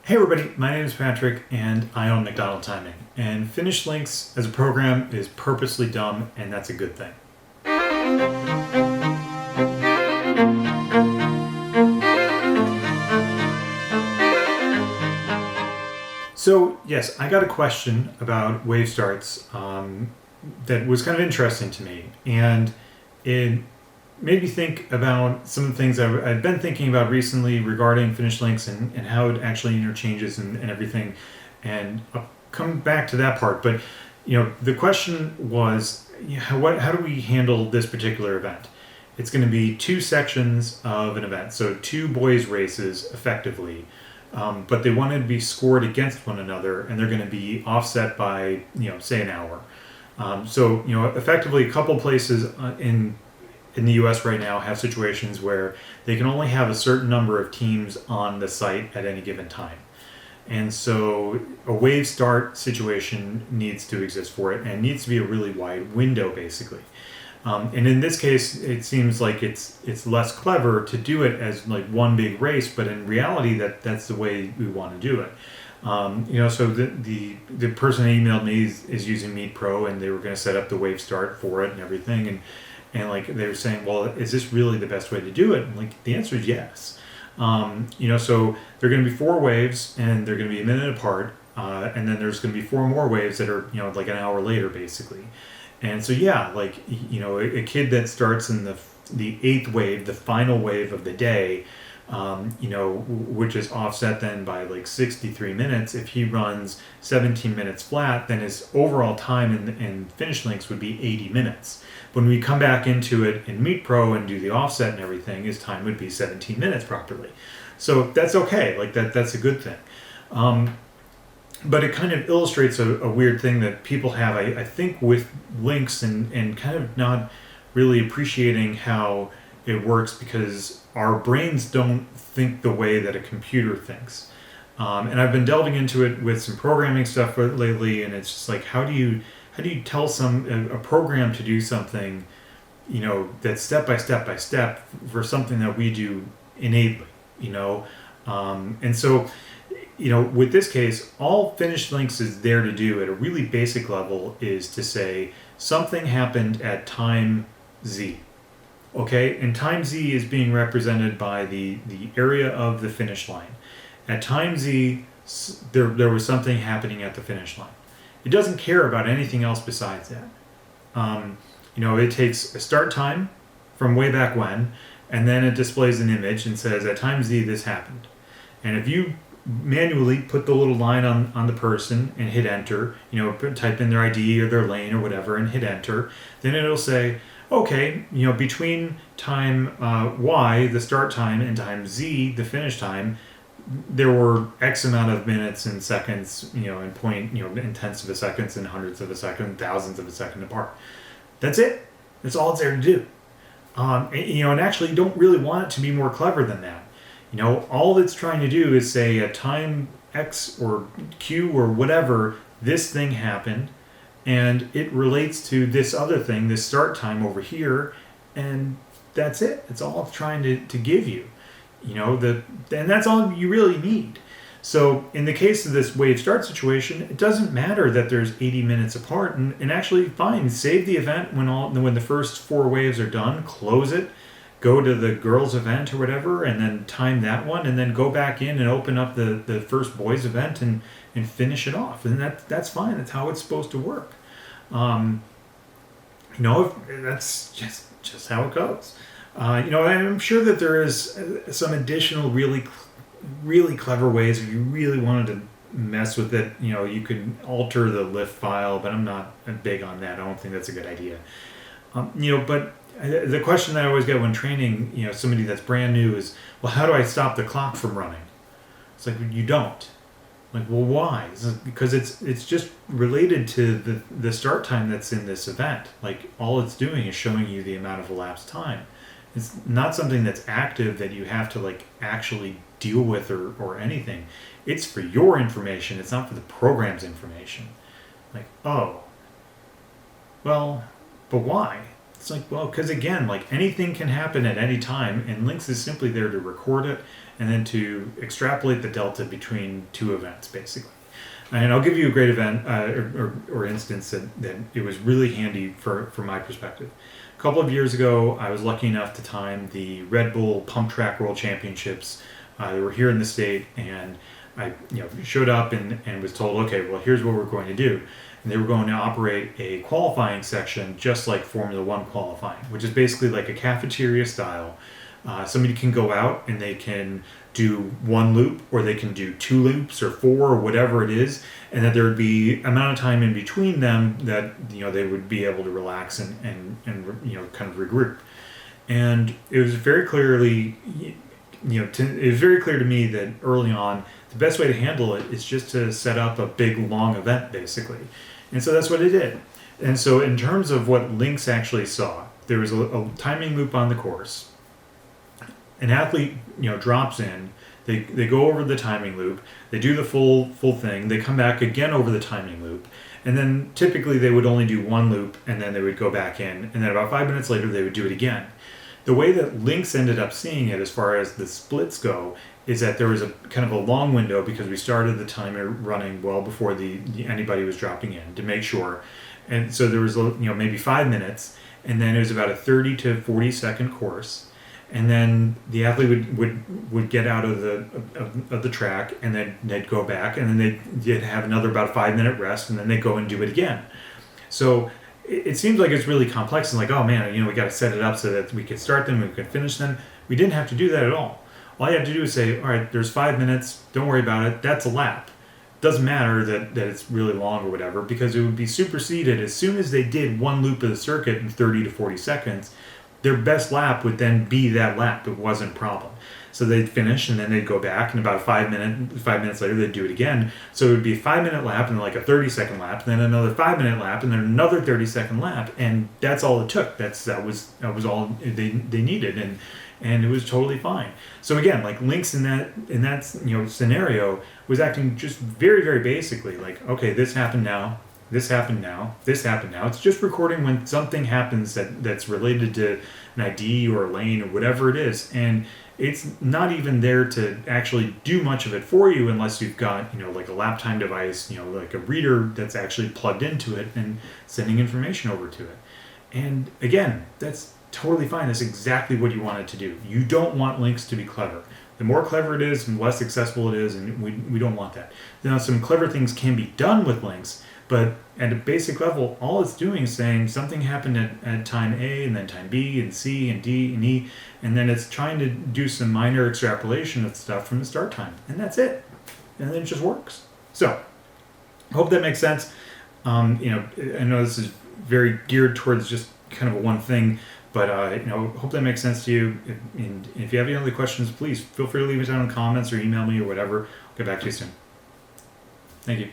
Hey everybody, my name is Patrick and I own MacDonald Timing. And Finish Lynx as a program is purposely dumb, and that's a good thing. So yes, I got a question about wave starts that was kind of interesting to me, and it made me think about some of the things I've been thinking about recently regarding Finish Links and how it actually interchanges and everything. And I'll come back to that part. But the question was, how do we handle this particular event? It's going to be two sections of an event, so two boys' races effectively, but they want to be scored against one another, and they're going to be offset by say an hour. So effectively, a couple places in the US right now have situations where they can only have a certain number of teams on the site at any given time. And so a wave start situation needs to exist for it, and needs to be a really wide window basically. And in this case, it seems like it's less clever to do it as like one big race, but in reality that's the way we want to do it. So the person that emailed me is using Meet Pro, and they were going to set up the wave start for it and everything, and like they were saying, well, is this really the best way to do it? And like the answer is yes. So there are going to be 4 waves, and they're going to be a minute apart, and then there's going to be 4 more waves that are like an hour later basically. And so yeah, like a kid that starts in the 8th wave, the final wave of the day, which is offset then by like 63 minutes. If he runs 17 minutes flat, then his overall time in Finish Links would be 80 minutes. When we come back into it in Meet Pro and do the offset and everything, his time would be 17 minutes properly. So that's okay, like that's a good thing. But it kind of illustrates a weird thing that people have, I think, with Lynx and kind of not really appreciating how it works, because our brains don't think the way that a computer thinks. And I've been delving into it with some programming stuff lately, and it's just like, how do you tell a program to do something, that's step by step for something that we do innately, and so, with this case, all Finish Links is there to do at a really basic level is to say something happened at time Z. Okay, and time Z is being represented by the area of the finish line. At time Z, there was something happening at the finish line. It doesn't care about anything else besides that. It takes a start time from way back when, and then it displays an image and says, at time Z, this happened. And if you manually put the little line on the person and hit enter, type in their ID or their lane or whatever and hit enter, then it'll say, okay, between time Y, the start time, and time Z, the finish time, there were X amount of minutes and seconds, and in tenths of a second and hundredths of a second, thousandths of a second apart. That's it. That's all it's there to do. And actually, you don't really want it to be more clever than that. All it's trying to do is say at time X or Q or whatever, this thing happened, and it relates to this other thing, this start time over here, and that's it. That's all it's trying to give you. And that's all you really need. So in the case of this wave start situation, it doesn't matter that there's 80 minutes apart, and actually fine, save the event when the first 4 waves are done, close it, go to the girls event or whatever, and then time that one, and then go back in and open up the first boys event and finish it off. And that's fine. That's how it's supposed to work. That's just how it goes. I'm sure that there is some additional really, really clever ways if you really wanted to mess with it. You could alter the lift file, but I'm not big on that. I don't think that's a good idea. But the question that I always get when training, somebody that's brand new is, well, how do I stop the clock from running? It's like, you don't. Like, well, why? Because it's just related to the start time that's in this event. Like, all it's doing is showing you the amount of elapsed time. It's not something that's active that you have to like actually deal with or anything. It's for your information. It's not for the program's information. Like, oh, well, but why? It's like, well, because again, like anything can happen at any time, and Lynx is simply there to record it and then to extrapolate the delta between two events, basically. And I'll give you a great event or instance that it was really handy for my perspective. A couple of years ago, I was lucky enough to time the Red Bull Pump Track World Championships. They were here in the state, and I showed up and was told, okay, well, here's what we're going to do. And they were going to operate a qualifying section just like Formula One qualifying, which is basically like a cafeteria style. Somebody can go out and they can do one loop, or they can do two loops or four, or whatever it is, and that there would be amount of time in between them that they would be able to relax and kind of regroup. And it was very clearly it was very clear to me that early on the best way to handle it is just to set up a big long event, basically. And so that's what I did. And so in terms of what Lynx actually saw, there was a timing loop on the course. An athlete, drops in. They go over the timing loop. They do the full thing. They come back again over the timing loop, and then typically they would only do one loop, and then they would go back in, and then about 5 minutes later they would do it again. The way that Lynx ended up seeing it, as far as the splits go, is that there was a kind of a long window, because we started the timer running well before anybody was dropping in to make sure, and so there was maybe 5 minutes, and then it was about a 30 to 40 second course. And then the athlete would get out of the track, and then they'd go back, and then they'd have another about 5 minute rest, and then they'd go and do it again. So it seems like it's really complex, and like, oh man, we got to set it up so that we could start them and we could finish them. We didn't have to do that at all. All you have to do is say, all right, there's 5 minutes, don't worry about it, that's a lap. Doesn't matter that it's really long or whatever, because it would be superseded as soon as they did one loop of the circuit in 30 to 40 seconds. Their best lap would then be that lap. It wasn't a problem. So they'd finish, and then they'd go back, and about 5 minutes later they'd do it again. So it would be a 5 minute lap, and then like a 30-second lap, and then another 5 minute lap, and then another 30-second lap, and that's all it took. That was all they needed, and it was totally fine. So again, like Lynx in that scenario was acting just very, very basically, like, okay, this happened now. This happened now. This happened now. It's just recording when something happens that's related to an ID or a lane or whatever it is. And it's not even there to actually do much of it for you unless you've got, like a lap time device, like a reader that's actually plugged into it and sending information over to it. And again, that's totally fine. That's exactly what you want it to do. You don't want Lynx to be clever. The more clever it is, the less accessible it is, and we don't want that. Now, some clever things can be done with Lynx, but at a basic level, all it's doing is saying something happened at time A, and then time B, and C, and D, and E, and then it's trying to do some minor extrapolation of stuff from the start time, and that's it. And then it just works. So, I hope that makes sense. I know this is very geared towards just kind of a one thing, but hope that makes sense to you. And if you have any other questions, please feel free to leave it down in the comments or email me or whatever. I'll get back to you soon. Thank you.